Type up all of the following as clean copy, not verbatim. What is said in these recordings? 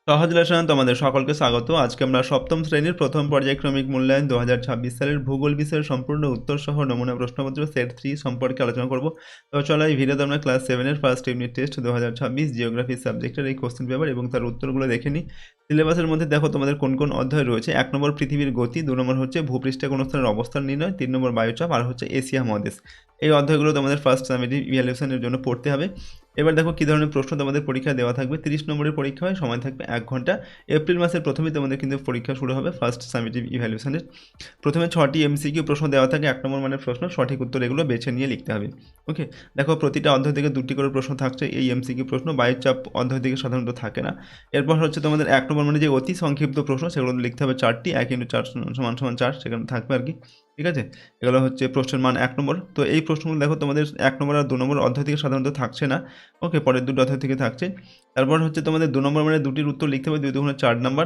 সহজ লেসনে তোমাদের সকলকে স্বাগত। আজকে আমরা সপ্তম শ্রেণীর প্রথম পর্যায়ক্রমিক মূল্যায়ন 2026 সালের ভূগোল বিষয়ের সম্পূর্ণ উত্তর সহ নমুনা প্রশ্নপত্র সেট 3 সম্পর্কে আলোচনা করব। তো চলো এই ভিডিওতে আমরা ক্লাস 7 এর ফার্স্ট ইউনিট টেস্ট 2026 জিওগ্রাফি সাবজেক্টের এই কোশ্চেন পেপার এবং তার উত্তরগুলো দেখে নিই। সিলেবাসের মধ্যে দেখো তোমাদের কোন কোন অধ্যায় রয়েছে। 1 নম্বর পৃথিবীর গতি, 2 নম্বর হচ্ছে ভূপৃষ্ঠে কোন স্থানের অবস্থান নির্ণয়, 3 নম্বর বায়ুচাপ আর হচ্ছে এশিয়া মহাদেশ। এই অধ্যায়গুলো তোমাদের ফার্স্ট সামেটিভ ইভ্যালুয়েশনের জন্য পড়তে হবে। এবার দেখো কী ধরনের প্রশ্ন তোমাদের পরীক্ষায় দেওয়া থাকবে। 30 নম্বরের পরীক্ষা হয়, সময় থাকবে 1 ঘন্টা। এপ্রিল মাসের প্রথমেই তোমাদের কিন্তু পরীক্ষা শুরু হবে ফার্স্ট সামেটিভ ইভ্যালুয়েশনের। প্রথমে 6টি এমসিকিউ প্রশ্ন দেওয়া থাকে, 1 নম্বর মানের প্রশ্ন, সঠিক উত্তর এগুলো বেছে নিয়ে লিখতে হবে। ওকে, দেখো প্রতিটা অধ্যায় থেকে 2টি করে প্রশ্ন থাকছে। এই এমসিকিউ প্রশ্ন বায়ুচাপ অধ্যায় থেকে সাধারণত থাকে না। এরপর হচ্ছে তোমাদের 1 নম্বর মানে যে অতি সংক্ষিপ্ত প্রশ্ন, সেগুলো লিখতে হবে 4টি, 1 × 4 = 4 সেখানে থাকবে আর কি। ঠিক আছে, এগুলো হচ্ছে প্রশ্নের মান 1 নম্বর। তো এই প্রশ্নগুলো দেখো তোমাদের 1 নম্বর আর 2 নম্বর অধ্যায় থেকে সাধারণত থাকছে না। ওকে, পরের দুটো অধ্যায় থেকে থাকছে। তারপর হচ্ছে তোমাদের 2 নম্বর মানে দুটির উত্তর লিখতে হবে 2 × 4 নম্বর।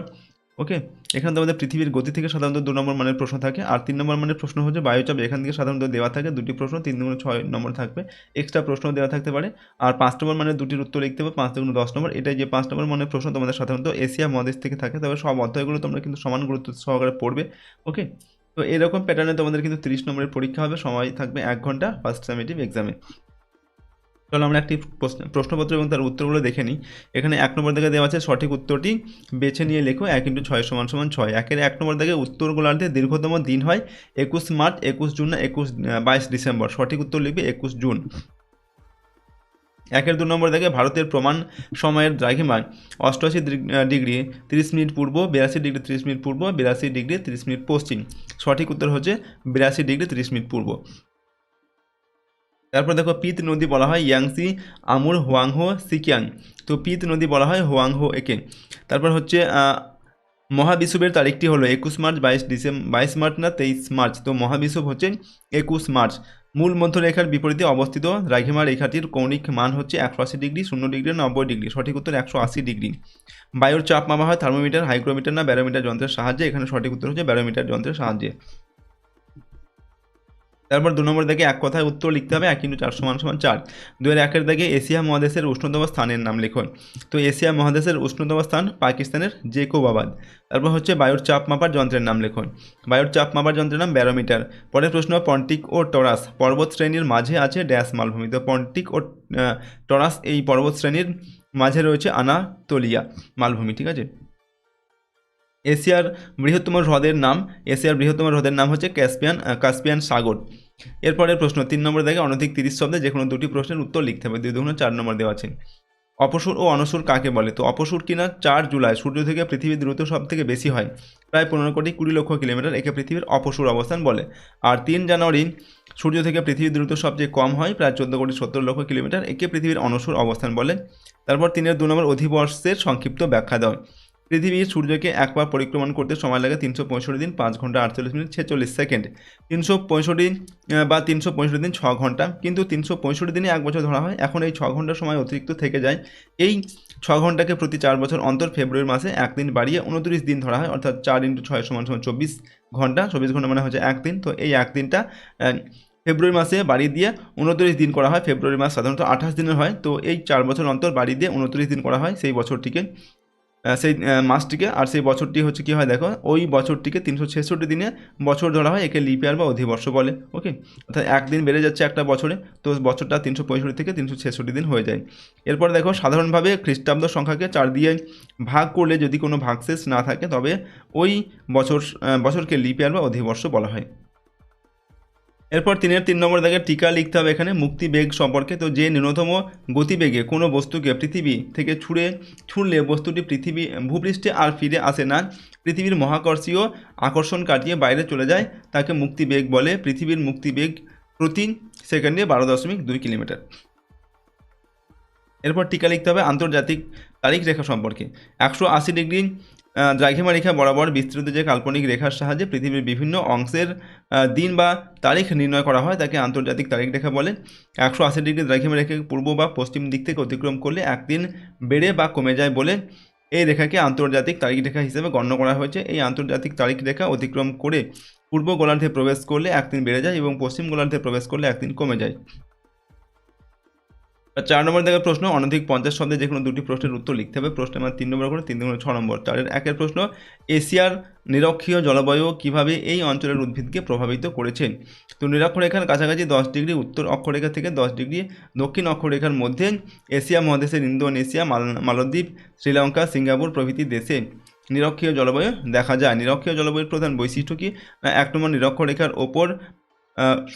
ওকে, এখানে তোমাদের পৃথিবীর গতি থেকে সাধারণত 2 নম্বর মানের প্রশ্ন থাকে। আর 3 নম্বর মানের প্রশ্ন হচ্ছে বায়ুচাপ, এখান থেকে সাধারণত দেওয়া থাকে 2টি প্রশ্ন, 3 × 6 নম্বর থাকবে। এক্সট্রা প্রশ্ন দেওয়া থাকতে পারে। আর 5 নম্বর মানের দুটির উত্তর লিখতে হবে 5 × 10 নম্বর। এটাই যে 5 নম্বর মানের প্রশ্ন তোমাদের সাধারণত এশিয়া মহাদেশ থেকে থাকে। তবে সব অধ্যায়গুলো তোমরা কিন্তু সমান গুরুত্ব সহকারে পড়বে। ওকে, তো এরকম প্যাটার্নে তোমাদের কিন্তু 30 নম্বরের পরীক্ষা হবে, সময় থাকবে 1 ঘন্টা ফার্স্ট সামেটিভ এক্সামে। চলো আমরা একটি প্রশ্নপত্র এবং তার উত্তরগুলো দেখে নিই। এখানে 1 নম্বর দাগে দেওয়া আছে সঠিক উত্তরটি বেছে নিয়ে লেখো 1 × 6 = 6। 1 নম্বর দাগে উত্তরগুলোতে দীর্ঘতম দিন হয় 21 মার্চ, 21 জুন না 22 ডিসেম্বর। সঠিক উত্তর লিখবে 21 জুন। 2 নম্বর দাগে ভারতের প্রমাণ সময়ের দ্রাঘিমা 88 ডিগ্রি 30 মিনিট পূর্ব, 82 ডিগ্রি 30 মিনিট পূর্ব, 82 ডিগ্রি 30 মিনিট পশ্চিম। সঠিক উত্তর হচ্ছে 82 ডিগ্রি 30 মিনিট পূর্ব। তারপর দেখো পিত নদী বলা হয় ইয়াংসি, আমুর, হোয়াংহো, সিকিয়াং। তো পিত নদী বলা হয় হোয়াংহো একে। তারপর হচ্ছে মহাবিষুবের তারিখটি হলো 21 মার্চ, 22 মার্চ না 23 মার্চ। তো মহাবিষুব হচ্ছে 21 মার্চ। মূল মধ্যরেখার বিপরীতে অবস্থিত দ্রাঘিমা রেখাটির কৌণিক মান হচ্ছে 180 ডিগ্রি, 0 ডিগ্রি, 90 ডিগ্রি। সঠিক উত্তর 180 ডিগ্রি। বায়ুর চাপ মাপা হয় থার্মোমিটার, হাইগ্রোমিটার না ব্যারোমিটার যন্ত্রের সাহায্যে। এখানে সঠিক উত্তর হচ্ছে ব্যারোমিটার যন্ত্রের সাহায্যে। তারপর 2 নম্বর দাগে এক কথায় উত্তর লিখতে হবে 1 × 4 = 4। 2-1 দাগে এশিয়া মহাদেশের উষ্ণতম স্থানের নাম লিখুন। তো এশিয়া মহাদেশের উষ্ণতম স্থান পাকিস্তানের জেকোবাবাদ। তারপর হচ্ছে বায়ুর চাপ মাপার যন্ত্রের নাম লিখুন। বায়ুর চাপ মাপার যন্ত্রের নাম ব্যারোমিটার। পরের প্রশ্ন, পন্টিক ও টরাস পর্বত শ্রেণীর মাঝে আছে ড্যাশ মালভূমি। তো পন্টিক ও টরাস এই পর্বত শ্রেণীর মাঝে রয়েছে আনাতোলিয়া মালভূমি। ঠিক আছে, এশিয়ার বৃহত্তম হ্রদের নাম হচ্ছে কাস্পিয়ান সাগর। এরপরের প্রশ্ন 3 নম্বর দাগে অনধিক 30 শব্দে যে কোনো 2টি প্রশ্নের উত্তর লিখতে হবে। 2 × 4 নম্বর দেওয়া আছে। অপসূর ও অনসূর কাকে বলে? তো অপসূর কিনা 4 জুলাই সূর্য থেকে পৃথিবীর দূরত্ব সব থেকে বেশি হয়, প্রায় 15 কোটি 20 লক্ষ কিলোমিটার। একে পৃথিবীর অপসূর অবস্থান বলে। আর 3 জানুয়ারি সূর্য থেকে পৃথিবীর দূরত্ব সবচেয়ে কম হয়, প্রায় 14 কোটি 70 লক্ষ কিলোমিটার। একে পৃথিবীর অনসূর অবস্থান বলে। তারপর 3-এর 2 নম্বর অধিবর্ষের সংক্ষিপ্ত ব্যাখ্যা দাও। পৃথিবীর সূর্যকে একবার পরিক্রমণ করতে সময় লাগে 365 দিন 5 ঘন্টা 48 মিনিট 46 সেকেন্ড। 365 বা 365 দিন 6 ঘন্টা, কিন্তু 365 দিনে 1 বছর ধরা হয়। এখন এই 6 ঘন্টা সময় অতিরিক্ত থেকে যায়। এই 6 ঘন্টাকে প্রতি 4 বছর অন্তর ফেব্রুয়ারি মাসে 1 দিন বাড়িয়ে 29 দিন ধরা হয়, অর্থাৎ 4 × 6 = 24 ঘন্টা। 24 ঘন্টা মানে হচ্ছে 1 দিন। তো এই 1 দিনটা ফেব্রুয়ারি মাসে বাড়িয়ে দিয়ে 29 দিন করা হয়। ফেব্রুয়ারি মাস সাধারণত 28 দিনের হয়। তো এই 4 বছর অন্তর বাড়িয়ে দিয়ে 29 দিন করা হয় সেই বছরটিকে, সেই মাসটিকে। আর সেই বছরটি হচ্ছে কী হয় দেখো, ওই বছরটিকে 366 দিনে বছর ধরা হয়। একে লিপ ইয়ার বা অধিবর্ষ বলে। ওকে, অর্থাৎ 1 দিন বেড়ে যাচ্ছে একটা বছরে, তো বছরটা 365 থেকে 366 দিন হয়ে যায়। এরপর দেখো সাধারণভাবে খ্রিস্টাব্দ সংখ্যাকে 4 দিয়ে ভাগ করলে যদি কোনো ভাগশেষ না থাকে তবে ওই বছরকে লিপ ইয়ার বা অধিবর্ষ বলা হয়। এরপর 3 নম্বর দাগে টিকা লিখতে হবে এখানে মুক্তি বেগ সম্পর্কে। তো যে ন্যূনতম গতিবেগে কোনো বস্তুকে পৃথিবী থেকে ছুঁড়লে বস্তুটি ভূপৃষ্ঠে আর ফিরে আসে না, পৃথিবীর মহাকর্ষীয় আকর্ষণ কাটিয়ে বাইরে চলে যায়, তাকে মুক্তি বেগ বলে। পৃথিবীর মুক্তি বেগ প্রতি সেকেন্ডে 12.2 কিলোমিটার। এরপর টিকা লিখতে হবে আন্তর্জাতিক তারিখ রেখা সম্পর্কে। 180 ডিগ্রি দ্রাঘিমা রেখা বরাবর বিস্তৃত যে কাল্পনিক রেখার সাহায্যে পৃথিবীর বিভিন্ন অংশের দিন বা তারিখ নির্ণয় করা হয় তাকে আন্তর্জাতিক তারিখ রেখা বলে। 180 ডিগ্রি দ্রাঘিমা রেখাকে পূর্ব বা পশ্চিম দিক থেকে অতিক্রম করলে 1 দিন বেড়ে বা কমে যায় বলে এই রেখাকে আন্তর্জাতিক তারিখ রেখা হিসেবে গণ্য করা হয়েছে। এই আন্তর্জাতিক তারিখ রেখা অতিক্রম করে পূর্ব গোলার্ধে প্রবেশ করলে 1 দিন বেড়ে যায় এবং পশ্চিম গোলার্ধে প্রবেশ করলে 1 দিন কমে যায়। আর 4 নম্বর দেখার প্রশ্ন, অনধিক 50 শব্দে যে কোনো দুটি প্রশ্নের উত্তর লিখতে হবে। প্রশ্ন নাম্বার 3 নম্বর করে 3 দুগুণে 6 নম্বর। 4-এর 1-এর প্রশ্ন, এশিয়ার নিরক্ষীয় জলবায়ু কিভাবে এই অঞ্চলের উদ্ভিদকে প্রভাবিত করেছে? তো নিরক্ষরেখার কাছাকাছি 10 ডিগ্রি উত্তর অক্ষরেখা থেকে 10 ডিগ্রি দক্ষিণ অক্ষরেখার মধ্যে এশিয়া মহাদেশের ইন্দোনেশিয়া, মালদ্বীপ, শ্রীলঙ্কা, সিঙ্গাপুর প্রভৃতি দেশে নিরক্ষীয় জলবায়ু দেখা যায়। নিরক্ষীয় জলবায়ুর প্রধান বৈশিষ্ট্য কি? 1 নম্বর, নিরক্ষরেখার ওপর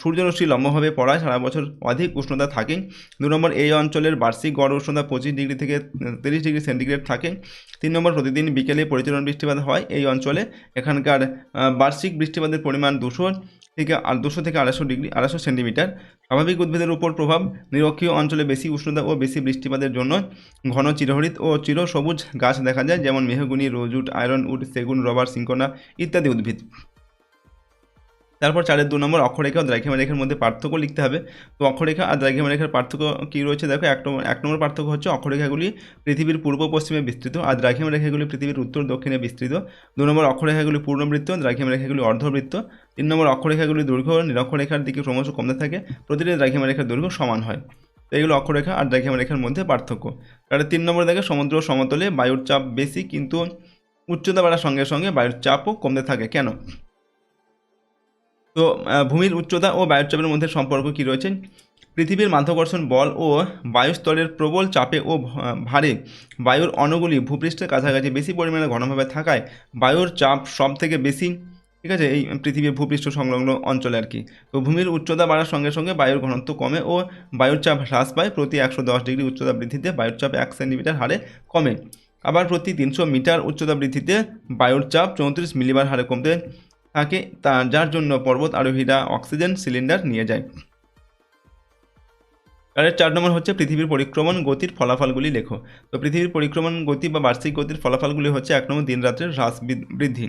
সূর্যরশ্মি লম্বভাবে পড়ায় সারা বছর অধিক উষ্ণতা থাকে। 2 নম্বর, এই অঞ্চলের বার্ষিক গড় উষ্ণতা 25 ডিগ্রি থেকে 30 ডিগ্রি সেন্টিগ্রেড থাকে। 3 নম্বর, প্রতিদিন বিকেলে পরিচালন বৃষ্টিপাত হয় এই অঞ্চলে। এখানকার বার্ষিক বৃষ্টিপাতের পরিমাণ 200 থেকে 250 সেন্টিমিটার। স্বাভাবিক উদ্ভিদের উপর প্রভাব, নিরক্ষীয় অঞ্চলে বেশি উষ্ণতা ও বেশি বৃষ্টিপাতের জন্য ঘন চিরহরিৎ ও চিরসবুজ গাছ দেখা যায়, যেমন মেহগুনি, রোজউড, আয়রন উড, সেগুন, রবার, সিঙ্কোনা ইত্যাদি উদ্ভিদ। তারপর 4-এর 2 নম্বর, অক্ষরেখা ও দ্রাঘিমা রেখার মধ্যে পার্থক্য লিখতে হবে। তো অক্ষরেখা আর দ্রাঘিমা রেখার পার্থক্য কী রয়েছে দেখো। 1 নম্বর পার্থক্য হচ্ছে অক্ষরেখাগুলি পৃথিবীর পূর্ব পশ্চিমে বিস্তৃত আর দ্রাঘিমা রেখাগুলি পৃথিবীর উত্তর দক্ষিণে বিস্তৃত। 2 নম্বর, অক্ষরেখাগুলি পূর্ণবৃত্ত, দ্রাঘিমা রেখাগুলি অর্ধবৃত্ত। 3 নম্বর, অক্ষরেখাগুলি দৈর্ঘ্য নিরক্ষরেখার দিকে ক্রমশ কমতে থাকে, প্রতিটি দ্রাঘিমা রেখার দৈর্ঘ্য সমান হয়। তো এগুলো অক্ষরেখা আর দ্রাঘিমা রেখার মধ্যে পার্থক্য। তাহলে 3 নম্বর দেখে, সমুদ্র সমতলে বায়ুর চাপ বেশি, কিন্তু উচ্চতা বাড়ার সঙ্গে সঙ্গে বায়ুর চাপও কমতে থাকে। কেন? তো ভূমির উচ্চতা ও বায়ুচাপের মধ্যে সম্পর্ক কী রয়েছে? পৃথিবীর মাধ্যাকর্ষণ বল ও বায়ুস্তরের প্রবল চাপে ও ভারে বায়ুর অণুগুলি ভূপৃষ্ঠের কাছাকাছি বেশি পরিমাণে ঘনভাবে থাকায় বায়ুর চাপ সব থেকে বেশি, ঠিক আছে, এই পৃথিবীর ভূপৃষ্ঠ সংলগ্ন অঞ্চলে আর কি। তো ভূমির উচ্চতা বাড়ার সঙ্গে সঙ্গে বায়ুর ঘনত্ব কমে ও বায়ুর চাপ হ্রাস পায়। প্রতি 110 ডিগ্রি উচ্চতা বৃদ্ধিতে বায়ুর চাপ 1 সেন্টিমিটার হারে কমে। আবার প্রতি 300 মিটার উচ্চতা বৃদ্ধিতে বায়ুর চাপ 34 মিলিবার হারে কমতে থাকে, যার জন্য পর্বত আরোহীরা অক্সিজেন সিলিন্ডার নিয়ে যায়। তার 4 নম্বর হচ্ছে, পৃথিবীর পরিক্রমণ গতির ফলাফলগুলি লেখো। তো পৃথিবীর পরিক্রমণ গতি বা বার্ষিক গতির ফলাফলগুলি হচ্ছে: 1 নম্বর, দিন রাত্রের হ্রাস বৃদ্ধি।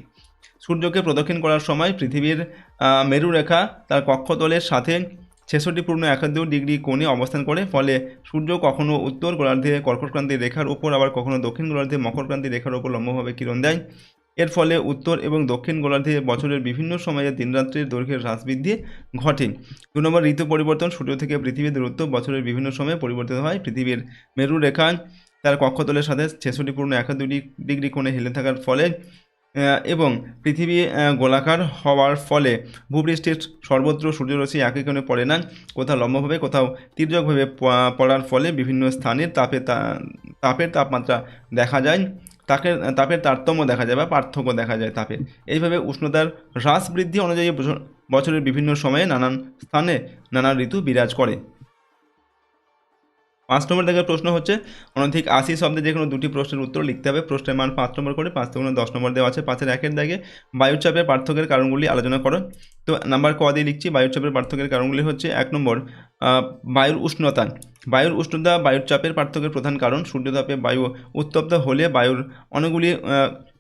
সূর্যকে প্রদক্ষিণ করার সময় পৃথিবীর মেরুরেখা তার কক্ষতলের সাথে 66.12 ডিগ্রি কোণে অবস্থান করে, ফলে সূর্য কখনো উত্তর গোলার্ধে কর্কটক্রান্তির রেখার উপর, আবার কখনো দক্ষিণ গোলার্ধে মকরক্রান্তির রেখার উপর লম্বভাবে কিরণ দেয়। এর ফলে উত্তর এবং দক্ষিণ গোলার্ধে বছরের বিভিন্ন সময়ে দিনরাত্রির দৈর্ঘ্যের হ্রাস বৃদ্ধি ঘটে। 2 নম্বর, ঋতু পরিবর্তন। সূর্য থেকে পৃথিবীর দূরত্ব বছরের বিভিন্ন সময়ে পরিবর্তিত হয়। পৃথিবীর মেরুরেখা তার কক্ষতলের সাথে 66.12 ডিগ্রি কোণে হেলে থাকার ফলে এবং পৃথিবী গোলাকার হওয়ার ফলে ভূপৃষ্ঠের সর্বত্র সূর্যরশ্মি একই কোণে পড়ে না, কোথাও লম্বভাবে কোথাও তির্যকভাবে পড়ার ফলে বিভিন্ন স্থানের তাপের তাপমাত্রা দেখা যায়, তাপের তারতম্য দেখা যায় বা পার্থক্য দেখা যায় তাপের। এইভাবে উষ্ণতার হ্রাস বৃদ্ধি অনুযায়ী বছরের বিভিন্ন সময়ে নানান স্থানে নানা ঋতু বিরাজ করে। 5 নম্বর দেখার প্রশ্ন হচ্ছে, অনধিক 80 শব্দে যে কোনো দুটি প্রশ্নের উত্তর লিখতে হবে। প্রশ্নের মান 5 নম্বর করে, 5 থেকে 10 নম্বর দেওয়া আছে। 5-এর 1-এর দাগে বায়ুচাপের পার্থক্যের কারণগুলি আলোচনা করো। তো নাম্বার ক দিয়ে লিখছি। বায়ুচাপের পার্থক্যের কারণগুলি হচ্ছে: 1 নম্বর, বায়ুর উষ্ণতা। বায়ুর উষ্ণতা বায়ুর চাপের পার্থক্যের প্রধান কারণ। সূর্যতাপে বায়ু উত্তপ্ত হলে বায়ুর অণুগুলি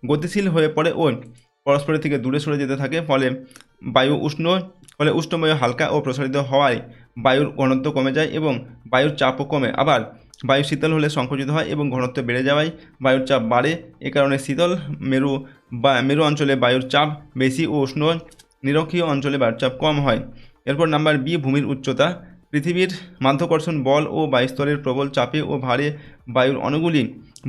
গতিশীল হয়ে পড়ে ও পরস্পরের থেকে দূরে সরে যেতে থাকে, ফলে উষ্ণ বায়ু হালকা ও প্রসারিত হওয়ায় বায়ুর ঘনত্ব কমে যায় এবং বায়ুর চাপও কমে। আবার বায়ু শীতল হলে সংকুচিত হয় এবং ঘনত্ব বেড়ে যাওয়ায় বায়ুর চাপ বাড়ে। এ কারণে শীতল মেরু অঞ্চলে বায়ুর চাপ বেশি ও উষ্ণ নিরক্ষীয় অঞ্চলে বায়ুর চাপ কম হয়। এরপর নাম্বার বি, ভূমির উচ্চতা। পৃথিবীর মাধ্যাকর্ষণ বল ও বায়ুস্তরের প্রবল চাপে ও ভারে বায়ুর অণুগুলি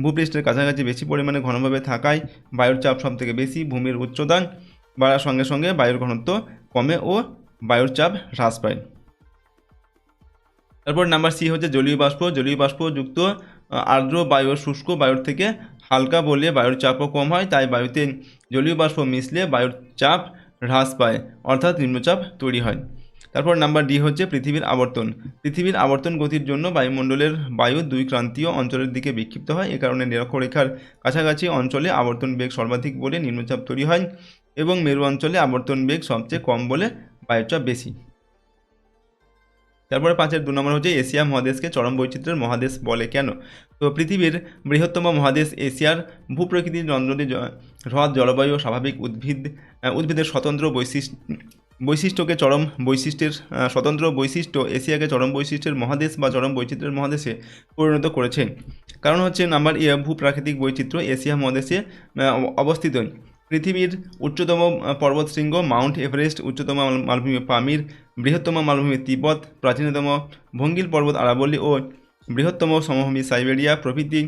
ভূপৃষ্ঠের কাছাকাছি বেশি পরিমাণে ঘনভাবে থাকায় বায়ুর চাপ সবথেকে বেশি। ভূমির উচ্চতা বাড়ার সঙ্গে সঙ্গে বায়ুর ঘনত্ব কমে ও বায়ুর চাপ হ্রাস পায়। তারপর নাম্বার সি হচ্ছে জলীয় বাষ্প। জলীয় বাষ্পযুক্ত আর্দ্র বায়ু শুষ্ক বায়ুর থেকে হালকা বলে বায়ুর চাপও কম হয়, তাই বায়ুতে জলীয় বাষ্প মিশলে বায়ুর চাপ হ্রাস পায়, অর্থাৎ নিম্নচাপ তৈরি হয়। তারপর নাম্বার ডি হচ্ছে পৃথিবীর আবর্তন। পৃথিবীর আবর্তন গতির জন্য বায়ুমণ্ডলের বায়ু দুই ক্রান্তীয় অঞ্চলের দিকে বিক্ষিপ্ত হয়। এ কারণে নিরক্ষরেখার কাছাকাছি অঞ্চলে আবর্তন বেগ সর্বাধিক বলে নিম্নচাপ তৈরি হয় এবং মেরু অঞ্চলে আবর্তন বেগ সবচেয়ে কম বলে বায়ুচাপ বেশি। তারপরে 5-এর 2 নম্বর হচ্ছে, এশিয়া মহাদেশকে চরম বৈচিত্র্যের মহাদেশ বলে কেন? তো পৃথিবীর বৃহত্তম মহাদেশ এশিয়ার ভূপ্রকৃতির নদনদী হ্রদ, জলবায়ু ও স্বাভাবিক উদ্ভিদের স্বতন্ত্র বৈশিষ্ট্যকে চরম বৈশিষ্ট্যের স্বতন্ত্র বৈশিষ্ট্য এশিয়াকে চরম বৈশিষ্ট্যের মহাদেশ বা চরম বৈচিত্র্যের মহাদেশে পরিণত করেছে। কারণ হচ্ছে নাম্বার এ, ভূপ্রাকৃতিক বৈচিত্র্য। এশিয়া মহাদেশে অবস্থিত পৃথিবীর উচ্চতম পর্বতশৃঙ্গ মাউন্ট এভারেস্ট, উচ্চতম মালভূমি পামির, বৃহত্তম মালভূমি তিব্বত, প্রাচীনতম ভঙ্গিল পর্বত আরাবল্লী ও বৃহত্তম সমভূমি সাইবেরিয়া প্রভৃতি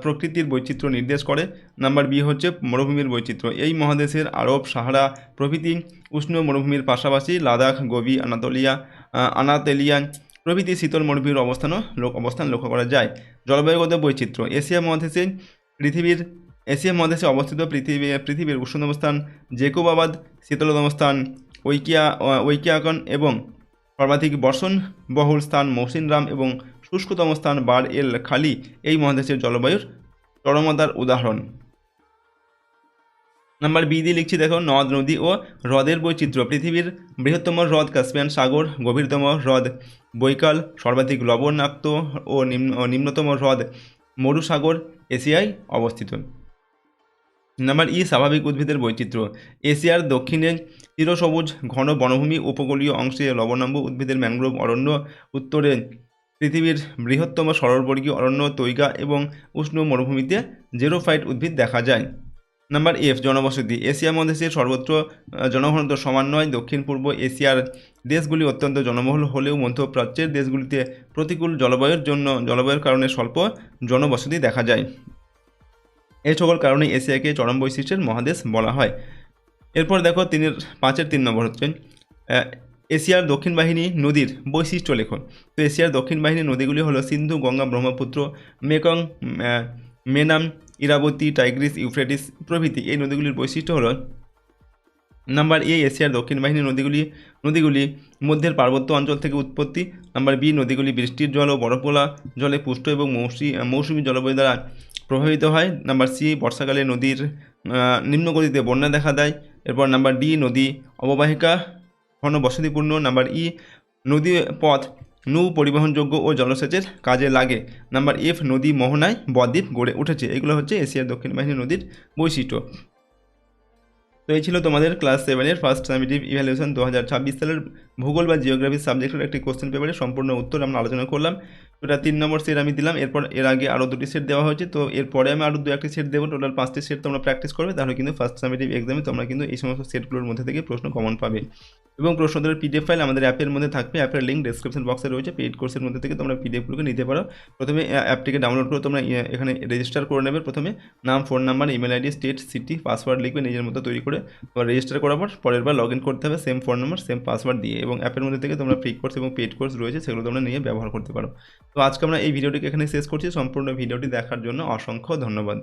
প্রকৃতির বৈচিত্র্য নির্দেশ করে। নাম্বার বি হচ্ছে মরুভূমির বৈচিত্র্য। এই মহাদেশের আরব, সাহারা প্রভৃতি উষ্ণ মরুভূমির পাশাপাশি লাদাখ, গোবি, আনাতোলিয়া প্রভৃতি শীতল মরুভূমির অবস্থান লক্ষ্য করা যায়। জলবায়ুগত বৈচিত্র্য। এশিয়া মহাদেশে অবস্থিত পৃথিবীর উষ্ণতম স্থান জেকোবাবাদ, শীতলতম স্থান ওইকিয়াকন এবং সর্বাধিক বর্ষণ বহুল স্থান মৌসিনরাম এবং শুষ্কতম স্থান বার এল খালি এই মহাদেশের জলবায়ুর চরমতার উদাহরণ। নাম্বার বি দিয়ে লিখছি, দেখো নদ, নদী ও হ্রদের বৈচিত্র্য। পৃথিবীর বৃহত্তম হ্রদ কাস্পিয়ান সাগর, গভীরতম হ্রদ বৈকাল, সর্বাধিক লবণাক্ত ও নিম্নতম হ্রদ মরুসাগর এশিয়ায় অবস্থিত। নাম্বার ই স্বাভাবিক উদ্ভিদের বৈচিত্র্য। এশিয়ার দক্ষিণে চিরসবুজ ঘন বনভূমি, উপকূলীয় অংশে লবণাম্ব উদ্ভিদের ম্যানগ্রোভ অরণ্য, উত্তরে পৃথিবীর বৃহত্তম সরলবর্গীয় অরণ্য তৈগা এবং উষ্ণ মরুভূমিতে জেরোফাইট উদ্ভিদ দেখা যায়। নাম্বার এফ জনবসতি। এশিয়া মহাদেশের সর্বত্র জনঘনত্ব সমান নয়। দক্ষিণ পূর্ব এশিয়ার দেশগুলি অত্যন্ত জনবহুল হলেও মধ্যপ্রাচ্যের দেশগুলিতে প্রতিকূল জলবায়ুর কারণে স্বল্প জনবসতি দেখা যায়। এই সকল কারণে এশিয়াকে চরম বৈশিষ্ট্যের মহাদেশ বলা হয়। এরপর দেখো 3 নম্বর হচ্ছে এশিয়ার দক্ষিণ বাহিনী নদীর বৈশিষ্ট্য লেখন। তো এশিয়ার দক্ষিণ বাহিনী নদীগুলি হলো সিন্ধু, গঙ্গা, ব্রহ্মপুত্র, মেকং, মেনাম, ইরাবতী, টাইগ্রিস, ইউফ্রেটিস প্রভৃতি। এই নদীগুলির বৈশিষ্ট্য হলো নাম্বার এ এশিয়ার দক্ষিণ বাহিনী নদীগুলি মধ্যের পার্বত্য অঞ্চল থেকে উৎপত্তি। নাম্বার বি নদীগুলি বৃষ্টির জল ও বরফগোলা জলে পুষ্ট এবং মৌসুমী জলবায়ু দ্বারা প্রভাবিত হয়। নাম্বার সি বর্ষাকালে নদীর নিম্নগতিতে বন্যা দেখা দেয়। এরপর নাম্বার ডি নদী অববাহিকা ঘন বসতিপূর্ণ। নাম্বার ই নদী পথ নৌ পরিবহনযোগ্য ও জলসেচের কাজে লাগে। নাম্বার এফ নদী মোহনায় বদ্বীপ গড়ে উঠেছে। এগুলো হচ্ছে এশিয়ার দক্ষিণ বাহিনী নদীর বৈশিষ্ট্য। তো এই ছিল তোমাদের ক্লাস 7-এর ফার্স্ট সামেটিভ ইভ্যালুয়েশন 2026 সালের ভূগোল বা জিওগ্রাফি সাবজেক্টের একটি কোশ্চেন পেপারের সম্পূর্ণ উত্তর আমরা আলোচনা করলাম। ওটা 3 নম্বর সেট আমি দিলাম। এর আগে আরও 2টি সেট দেওয়া হয়েছে। তো এরপরে আমি আরও 2-1টি সেট দেবো। টোটাল 5টি সেট তোমরা প্র্যাকটিস করবে, তাহলে কিন্তু ফার্স্ট সামেটিভ এক্সামে তোমরা কিন্তু এই সমস্ত সেটগুলোর মধ্যে থেকে প্রশ্ন কমন পাবে। এবং প্রশ্নোত্তরের পিডিএফ ফাইল আমাদের অ্যাপের মধ্যে থাকবে। অ্যাপের লিঙ্ক ডেসক্রিপশন বক্সে রয়েছে। পেইড কোর্সের মধ্যে থেকে তোমরা পিডিএফগুলোকে নিতে পারো। প্রথমে অ্যাপটিকে ডাউনলোড করে তোমরা এখানে রেজিস্টার করে নেবে। প্রথমে নাম, phone number, email ID, state, city, password লিখবে নিজের মতো তৈরি করে। রেজিস্টার করার পর পরের বার লগ ইন করতে হবে same phone number, same password দিয়ে। এবং অ্যাপের মধ্যে থেকে তোমরা ফ্রি কোর্স এবং পেইড কোর্স রয়েছে, সেগুলো তোমরা নিয়ে ব্যবহার করতে পারো। তো আজকে আমরা এই ভিডিওটিকে এখানে শেষ করছি। সম্পূর্ণ ভিডিওটি দেখার জন্য অসংখ্য ধন্যবাদ।